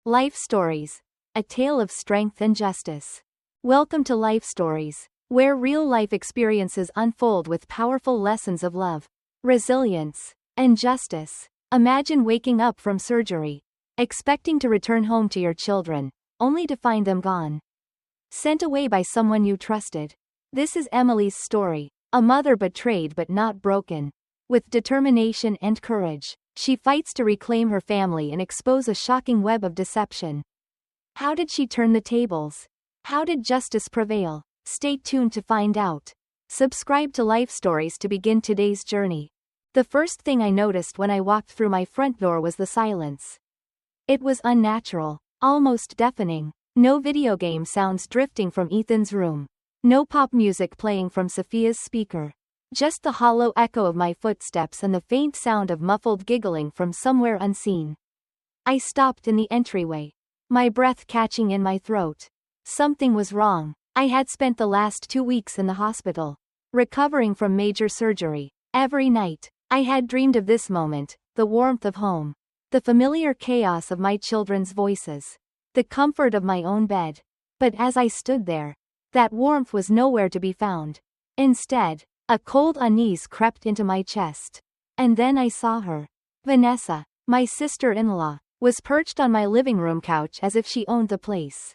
Life Stories, a tale of strength and justice. Welcome to Life Stories, where real-life experiences unfold with powerful lessons of love, resilience, and justice. Imagine waking up from surgery, expecting to return home to your children, only to find them gone. Sent away by someone you trusted. This is Emily's story, a mother betrayed but not broken. With determination and courage, she fights to reclaim her family and expose a shocking web of deception. How did she turn the tables? How did justice prevail? Stay tuned to find out. Subscribe to Life Stories to begin today's journey. The first thing I noticed when I walked through my front door was the silence. It was unnatural, almost deafening. No video game sounds drifting from Ethan's room. No pop music playing from Sophia's speaker. Just the hollow echo of my footsteps and the faint sound of muffled giggling from somewhere unseen. I stopped in the entryway, my breath catching in my throat. Something was wrong. I had spent the last 2 weeks in the hospital, recovering from major surgery. Every night, I had dreamed of this moment, the warmth of home, the familiar chaos of my children's voices, the comfort of my own bed. But as I stood there, that warmth was nowhere to be found. Instead, a cold unease crept into my chest. And then I saw her. Vanessa, my sister-in-law, was perched on my living room couch as if she owned the place.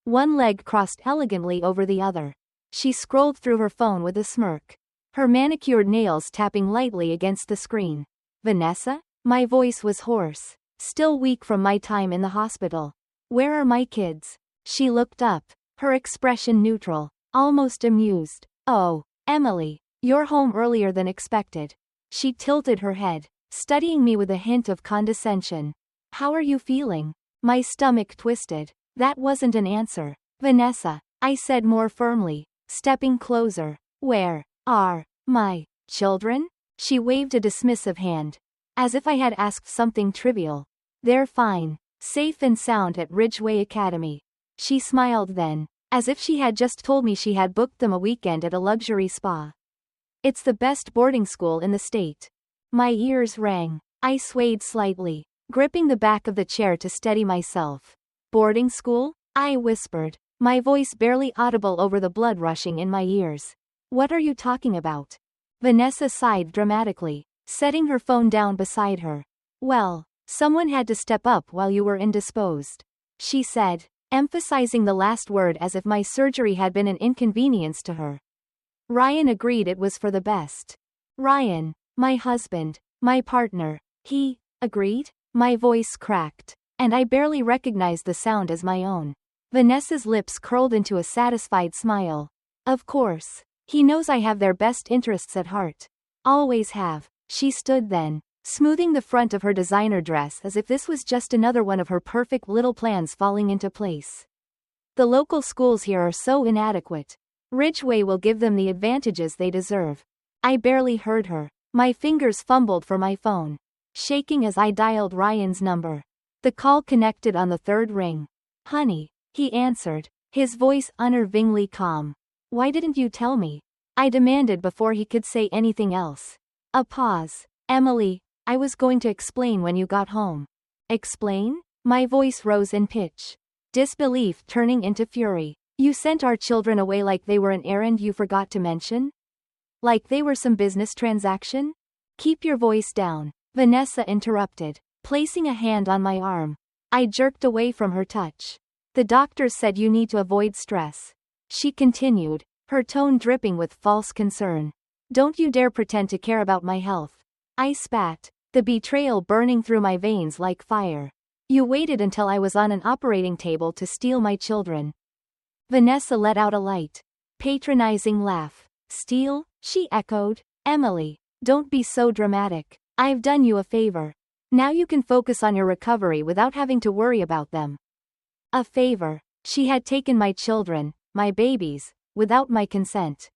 One leg crossed elegantly over the other. She scrolled through her phone with a smirk, her manicured nails tapping lightly against the screen. Vanessa? My voice was hoarse, still weak from my time in the hospital. Where are my kids? She looked up, her expression neutral, almost amused. Oh, Emily, you're home earlier than expected. She tilted her head, studying me with a hint of condescension. How are you feeling? My stomach twisted. That wasn't an answer. Vanessa, I said more firmly, stepping closer. Where are my children? She waved a dismissive hand, as if I had asked something trivial. They're fine, safe and sound at Ridgeway Academy. She smiled then, as if she had just told me she had booked them a weekend at a luxury spa. It's the best boarding school in the state. My ears rang. I swayed slightly, gripping the back of the chair to steady myself. Boarding school? I whispered, my voice barely audible over the blood rushing in my ears. What are you talking about? Vanessa sighed dramatically, setting her phone down beside her. Well, someone had to step up while you were indisposed, she said, emphasizing the last word as if my surgery had been an inconvenience to her. Ryan agreed it was for the best. Ryan, my husband, my partner, he agreed? My voice cracked, and I barely recognized the sound as my own. Vanessa's lips curled into a satisfied smile. Of course, he knows I have their best interests at heart. Always have. She stood then, smoothing the front of her designer dress as if this was just another one of her perfect little plans falling into place. The local schools here are so inadequate. Ridgeway will give them the advantages they deserve. I barely heard her. My fingers fumbled for my phone, shaking as I dialed Ryan's number. The call connected on the third ring. Honey, he answered, his voice unnervingly calm. Why didn't you tell me? I demanded before he could say anything else. A pause. Emily, I was going to explain when you got home. Explain? My voice rose in pitch, disbelief turning into fury. You sent our children away like they were an errand you forgot to mention? Like they were some business transaction? Keep your voice down, Vanessa interrupted, placing a hand on my arm. I jerked away from her touch. The doctors said you need to avoid stress. She continued, her tone dripping with false concern. Don't you dare pretend to care about my health. I spat, the betrayal burning through my veins like fire. You waited until I was on an operating table to steal my children. Vanessa let out a light, patronizing laugh. Steal? She echoed. Emily, don't be so dramatic. I've done you a favor. Now you can focus on your recovery without having to worry about them. A favor. She had taken my children, my babies, without my consent.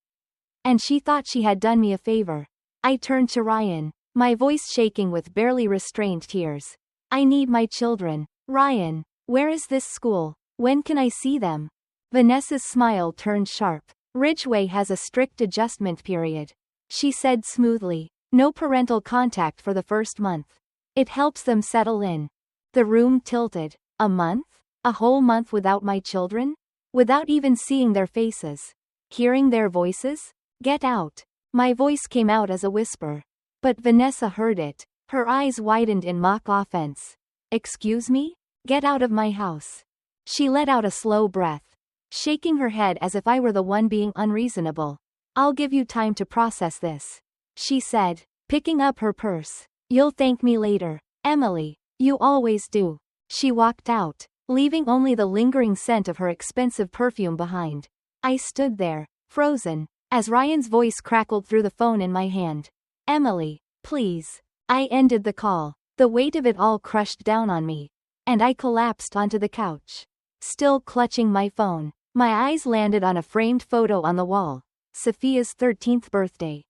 And she thought she had done me a favor. I turned to Ryan, my voice shaking with barely restrained tears. I need my children. Ryan, where is this school? When can I see them? Vanessa's smile turned sharp. Ridgeway has a strict adjustment period, she said smoothly. No parental contact for the first month. It helps them settle in. The room tilted. A month? A whole month without my children? Without even seeing their faces? Hearing their voices? Get out. My voice came out as a whisper. But Vanessa heard it. Her eyes widened in mock offense. Excuse me? Get out of my house. She let out a slow breath, shaking her head as if I were the one being unreasonable. I'll give you time to process this, she said, picking up her purse. You'll thank me later, Emily. You always do. She walked out, leaving only the lingering scent of her expensive perfume behind. I stood there, frozen, as Ryan's voice crackled through the phone in my hand. Emily, please. I ended the call. The weight of it all crushed down on me, and I collapsed onto the couch. Still clutching my phone, my eyes landed on a framed photo on the wall. Sophia's 13th birthday.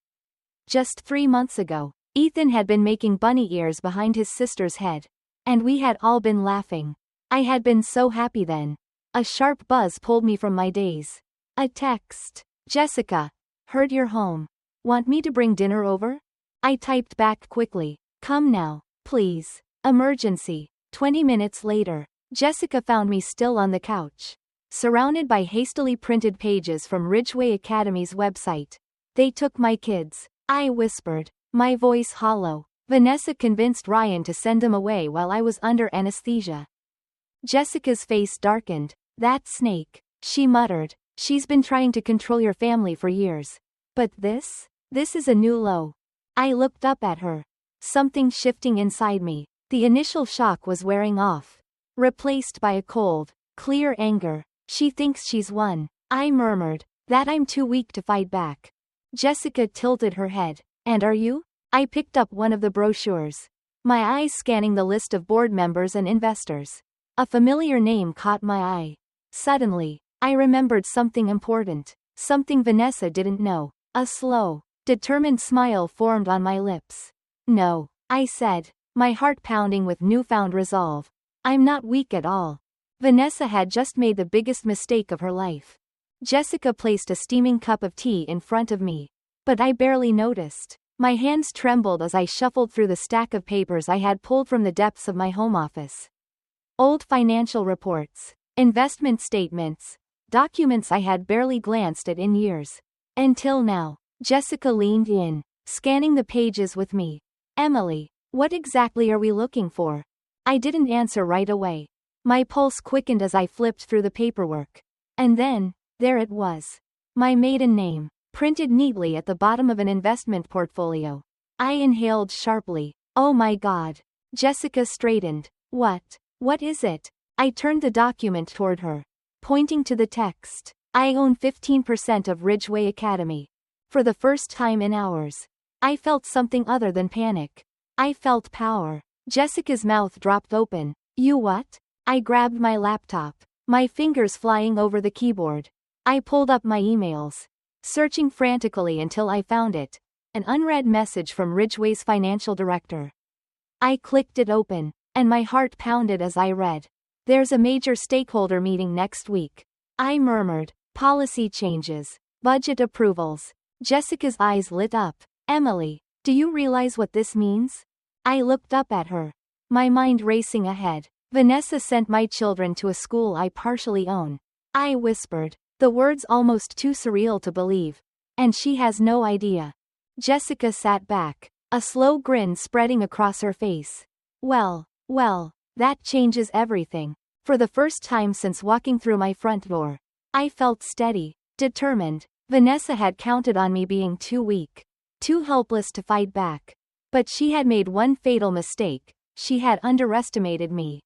Just 3 months ago, Ethan had been making bunny ears behind his sister's head, and we had all been laughing. I had been so happy then. A sharp buzz pulled me from my daze. A text. Jessica, heard you're home. Want me to bring dinner over? I typed back quickly. Come now, please. Emergency. 20 minutes later, Jessica found me still on the couch, surrounded by hastily printed pages from Ridgeway Academy's website. They took my kids, I whispered, my voice hollow. Vanessa convinced Ryan to send them away while I was under anesthesia. Jessica's face darkened. That snake, she muttered. She's been trying to control your family for years. But this is a new low. I looked up at her. Something shifting inside me. The initial shock was wearing off, replaced by a cold, clear anger. She thinks she's won, I murmured, that I'm too weak to fight back. Jessica tilted her head. And are you? I picked up one of the brochures, my eyes scanning the list of board members and investors. A familiar name caught my eye. Suddenly, I remembered something important, something Vanessa didn't know. A slow, determined smile formed on my lips. No, I said, my heart pounding with newfound resolve. I'm not weak at all. Vanessa had just made the biggest mistake of her life. Jessica placed a steaming cup of tea in front of me, but I barely noticed. My hands trembled as I shuffled through the stack of papers I had pulled from the depths of my home office. Old financial reports, investment statements, documents I had barely glanced at in years. Until now. Jessica leaned in, scanning the pages with me. Emily, what exactly are we looking for? I didn't answer right away. My pulse quickened as I flipped through the paperwork. And then, there it was. My maiden name, printed neatly at the bottom of an investment portfolio. I inhaled sharply. Oh my God. Jessica straightened. What is it? I turned the document toward her, pointing to the text. I own 15% of Ridgeway Academy. For the first time in hours, I felt something other than panic. I felt power. Jessica's mouth dropped open. You what? I grabbed my laptop, my fingers flying over the keyboard. I pulled up my emails, searching frantically until I found it. An unread message from Ridgeway's financial director. I clicked it open, and my heart pounded as I read. There's a major stakeholder meeting next week. I murmured. Policy changes. Budget approvals. Jessica's eyes lit up. Emily, do you realize what this means? I looked up at her, my mind racing ahead. Vanessa sent my children to a school I partially own. I whispered, the words almost too surreal to believe. And she has no idea. Jessica sat back, a slow grin spreading across her face. Well, that changes everything. For the first time since walking through my front door, I felt steady, determined. Vanessa had counted on me being too weak, too helpless to fight back. But she had made one fatal mistake. She had underestimated me.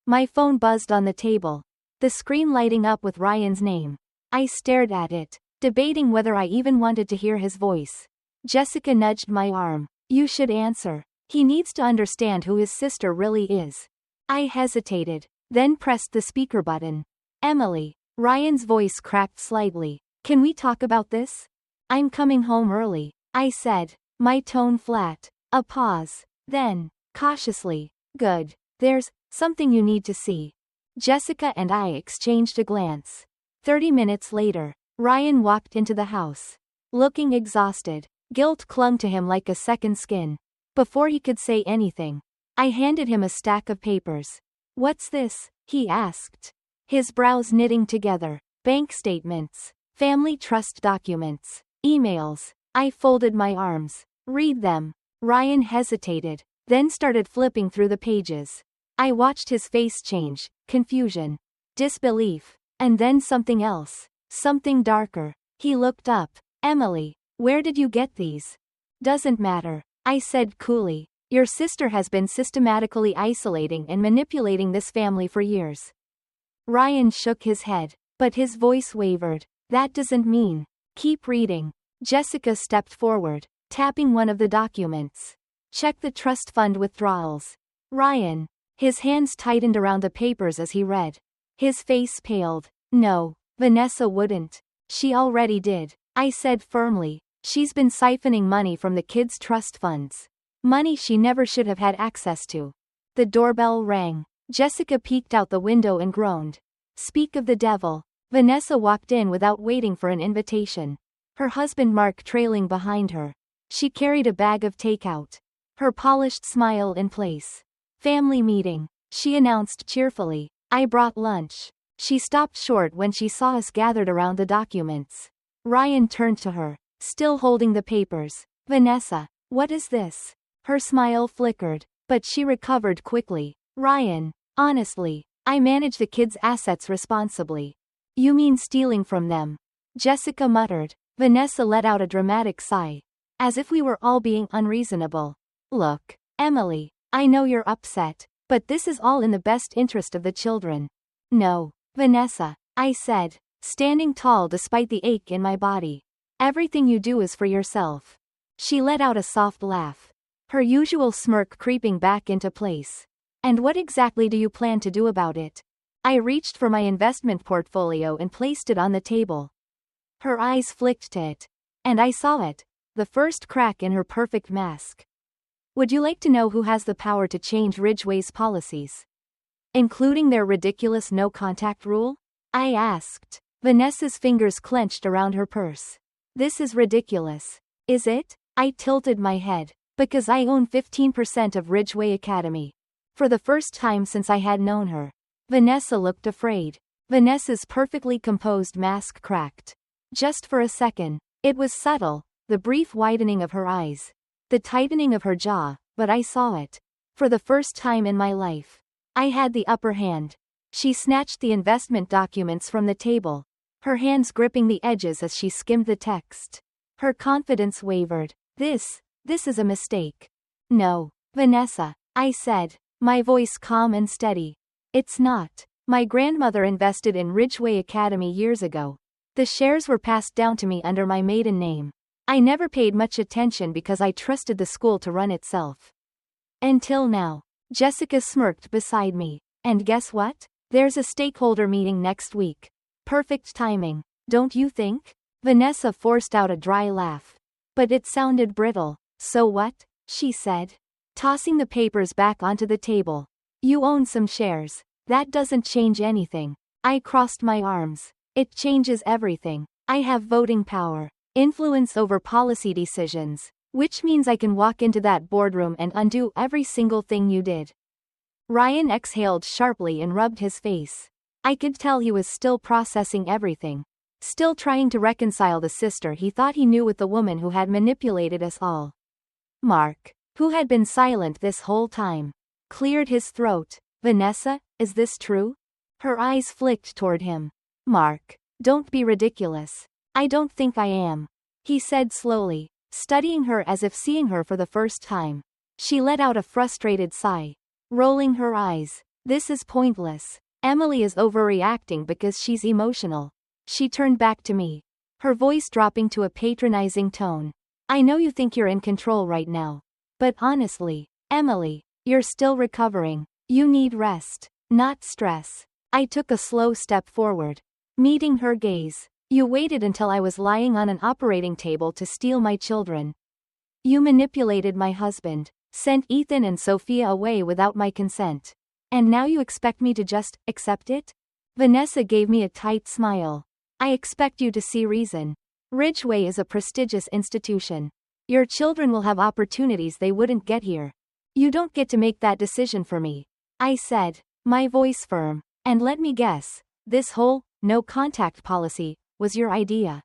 My phone buzzed on the table, the screen lighting up with Ryan's name. I stared at it, debating whether I even wanted to hear his voice. Jessica nudged my arm. You should answer. He needs to understand who his sister really is. I hesitated, then pressed the speaker button. Emily. Ryan's voice cracked slightly. Can we talk about this? I'm coming home early, I said, my tone flat. A pause. Then, cautiously. Good. There's something you need to see. Jessica and I exchanged a glance. 30 minutes later, Ryan walked into the house, looking exhausted. Guilt clung to him like a second skin. Before he could say anything, I handed him a stack of papers. What's this? he asked. His brows knitting together. Bank statements. Family trust documents. Emails. I folded my arms. Read them. Ryan hesitated, then started flipping through the pages. I watched his face change, confusion, disbelief, and then something else, something darker. He looked up. Emily, where did you get these? Doesn't matter, I said coolly. Your sister has been systematically isolating and manipulating this family for years. Ryan shook his head, but his voice wavered. That doesn't mean. Keep reading. Jessica stepped forward, tapping one of the documents. Check the trust fund withdrawals. Ryan. His hands tightened around the papers as he read. His face paled. No, Vanessa wouldn't. She already did, I said firmly. She's been siphoning money from the kids' trust funds. Money she never should have had access to. The doorbell rang. Jessica peeked out the window and groaned. Speak of the devil. Vanessa walked in without waiting for an invitation. Her husband Mark trailing behind her. She carried a bag of takeout. Her polished smile in place. Family meeting, she announced cheerfully. I brought lunch. She stopped short when she saw us gathered around the documents. Ryan turned to her, still holding the papers. Vanessa, what is this? Her smile flickered, but she recovered quickly. Ryan, honestly, I manage the kids' assets responsibly. You mean stealing from them? Jessica muttered. Vanessa let out a dramatic sigh. As if we were all being unreasonable. Look, Emily, I know you're upset, but this is all in the best interest of the children. No, Vanessa, I said, standing tall despite the ache in my body. Everything you do is for yourself. She let out a soft laugh. Her usual smirk creeping back into place. And what exactly do you plan to do about it? I reached for my investment portfolio and placed it on the table. Her eyes flicked to it. And I saw it. The first crack in her perfect mask. Would you like to know who has the power to change Ridgeway's policies? Including their ridiculous no-contact rule? I asked. Vanessa's fingers clenched around her purse. This is ridiculous. Is it? I tilted my head. Because I own 15% of Ridgeway Academy. For the first time since I had known her. Vanessa looked afraid. Vanessa's perfectly composed mask cracked. Just for a second. It was subtle, the brief widening of her eyes. The tightening of her jaw, but I saw it. For the first time in my life. I had the upper hand. She snatched the investment documents from the table. Her hands gripping the edges as she skimmed the text. Her confidence wavered. This is a mistake. No, Vanessa, I said, my voice calm and steady. It's not. My grandmother invested in Ridgeway Academy years ago. The shares were passed down to me under my maiden name. I never paid much attention because I trusted the school to run itself. Until now. Jessica smirked beside me. And guess what? There's a stakeholder meeting next week. Perfect timing, don't you think? Vanessa forced out a dry laugh. But it sounded brittle. So what? She said. Tossing the papers back onto the table. You own some shares. That doesn't change anything. I crossed my arms. It changes everything. I have voting power. Influence over policy decisions. Which means I can walk into that boardroom and undo every single thing you did. Ryan exhaled sharply and rubbed his face. I could tell he was still processing everything. Still trying to reconcile the sister he thought he knew with the woman who had manipulated us all. Mark, who had been silent this whole time, cleared his throat. Vanessa, is this true? Her eyes flicked toward him. Mark, don't be ridiculous. I don't think I am. He said slowly, studying her as if seeing her for the first time. She let out a frustrated sigh, rolling her eyes. This is pointless. Emily is overreacting because she's emotional. She turned back to me, her voice dropping to a patronizing tone. I know you think you're in control right now. But honestly, Emily, you're still recovering. You need rest, not stress. I took a slow step forward, meeting her gaze. You waited until I was lying on an operating table to steal my children. You manipulated my husband, sent Ethan and Sophia away without my consent. And now you expect me to just accept it? Vanessa gave me a tight smile. I expect you to see reason. Ridgeway is a prestigious institution. Your children will have opportunities they wouldn't get here. You don't get to make that decision for me. I said, my voice firm. And let me guess, this whole no contact policy was your idea.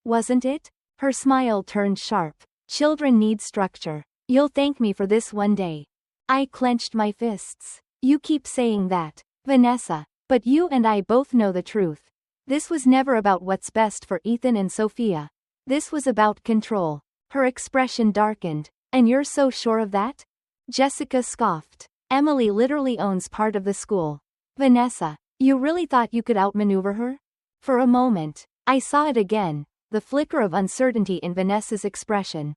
Wasn't it? Her smile turned sharp. Children need structure. You'll thank me for this one day. I clenched my fists. You keep saying that, Vanessa, but you and I both know the truth. This was never about what's best for Ethan and Sophia. This was about control. Her expression darkened. And you're so sure of that? Jessica scoffed. Emily literally owns part of the school. Vanessa, you really thought you could outmaneuver her? For a moment, I saw it again, the flicker of uncertainty in Vanessa's expression.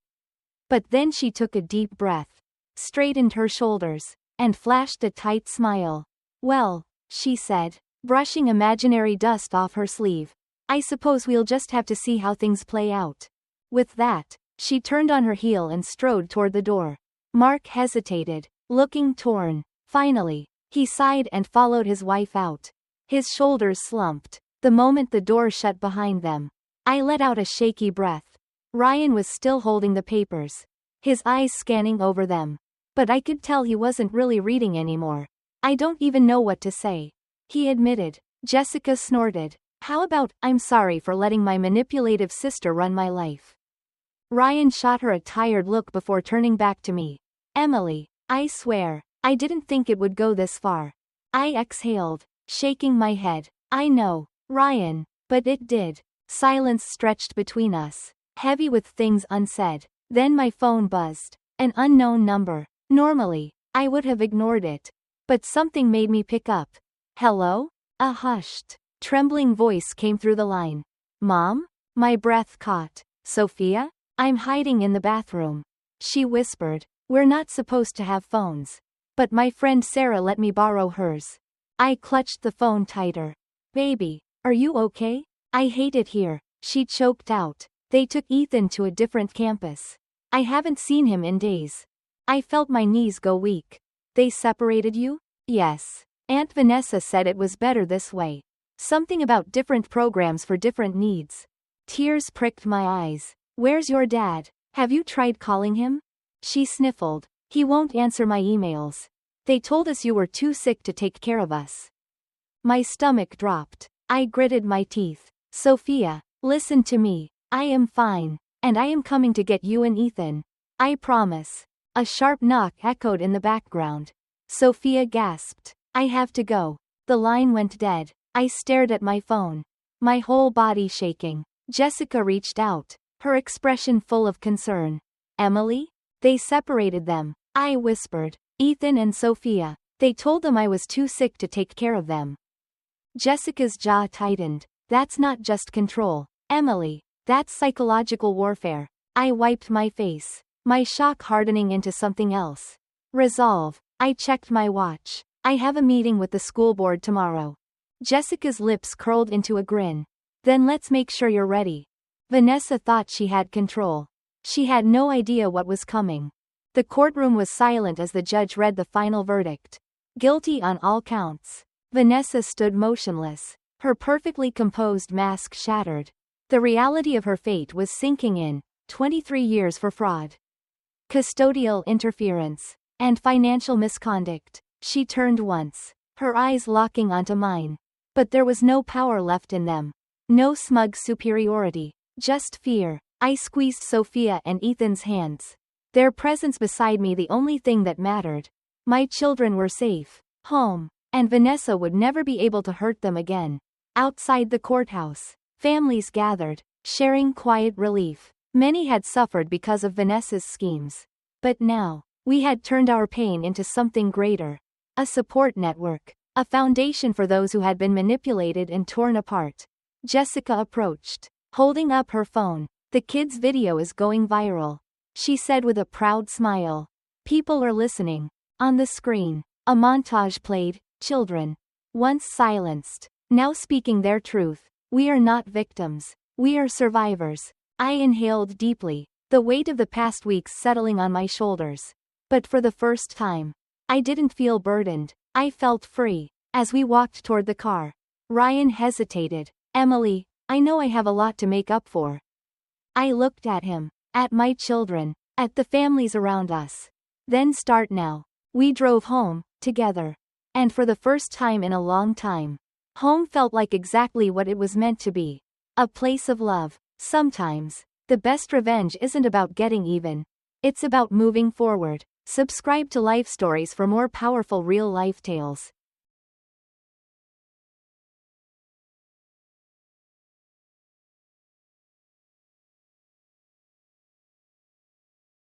But then she took a deep breath, straightened her shoulders, and flashed a tight smile. Well, she said, brushing imaginary dust off her sleeve, I suppose we'll just have to see how things play out. With that, she turned on her heel and strode toward the door. Mark hesitated, looking torn. Finally, he sighed and followed his wife out. His shoulders slumped, the moment the door shut behind them. I let out a shaky breath. Ryan was still holding the papers, his eyes scanning over them. But I could tell he wasn't really reading anymore. I don't even know what to say, he admitted. Jessica snorted. How about, I'm sorry for letting my manipulative sister run my life. Ryan shot her a tired look before turning back to me. Emily, I swear, I didn't think it would go this far. I exhaled, shaking my head. I know, Ryan, but it did. Silence stretched between us, heavy with things unsaid. Then my phone buzzed. An unknown number. Normally, I would have ignored it. But something made me pick up. Hello? A hushed, trembling voice came through the line. Mom? My breath caught. Sophia? I'm hiding in the bathroom. She whispered. We're not supposed to have phones. But my friend Sarah let me borrow hers. I clutched the phone tighter. Baby, are you okay? I hate it here, she choked out. They took Ethan to a different campus. I haven't seen him in days. I felt my knees go weak. They separated you? Yes. Aunt Vanessa said it was better this way. Something about different programs for different needs. Tears pricked my eyes. Where's your dad? Have you tried calling him? She sniffled. He won't answer my emails. They told us you were too sick to take care of us. My stomach dropped. I gritted my teeth. Sophia, listen to me. I am fine. And I am coming to get you and Ethan. I promise. A sharp knock echoed in the background. Sophia gasped. I have to go. The line went dead. I stared at my phone, my whole body shaking. Jessica reached out, her expression full of concern. Emily? They separated them, I whispered. Ethan and Sophia. They told them I was too sick to take care of them. Jessica's jaw tightened. That's not just control, Emily. That's psychological warfare. I wiped my face, my shock hardening into something else. Resolve. I checked my watch. I have a meeting with the school board tomorrow. Jessica's lips curled into a grin. Then let's make sure you're ready. Vanessa thought she had control. She had no idea what was coming. The courtroom was silent as the judge read the final verdict. Guilty on all counts. Vanessa stood motionless, her perfectly composed mask shattered. The reality of her fate was sinking in. 23 years for fraud, custodial interference, and financial misconduct. She turned once, her eyes locking onto mine. But there was no power left in them. No smug superiority. Just fear. I squeezed Sophia and Ethan's hands. Their presence beside me the only thing that mattered. My children were safe, home, and Vanessa would never be able to hurt them again. Outside the courthouse, families gathered, sharing quiet relief. Many had suffered because of Vanessa's schemes. But now, we had turned our pain into something greater. A support network. A foundation for those who had been manipulated and torn apart. Jessica approached, holding up her phone. The kid's video is going viral, she said with a proud smile. People are listening. On the screen, a montage played. Children, once silenced, now speaking their truth. We are not victims. We are survivors. I inhaled deeply, the weight of the past weeks settling on my shoulders. But for the first time, I didn't feel burdened. I felt free. As we walked toward the car, Ryan hesitated. Emily, I know I have a lot to make up for. I looked at him, at my children, at the families around us. Then start now. We drove home, together. And for the first time in a long time, home felt like exactly what it was meant to be. A place of love. Sometimes, the best revenge isn't about getting even. It's about moving forward. Subscribe to Life Stories for more powerful real-life tales.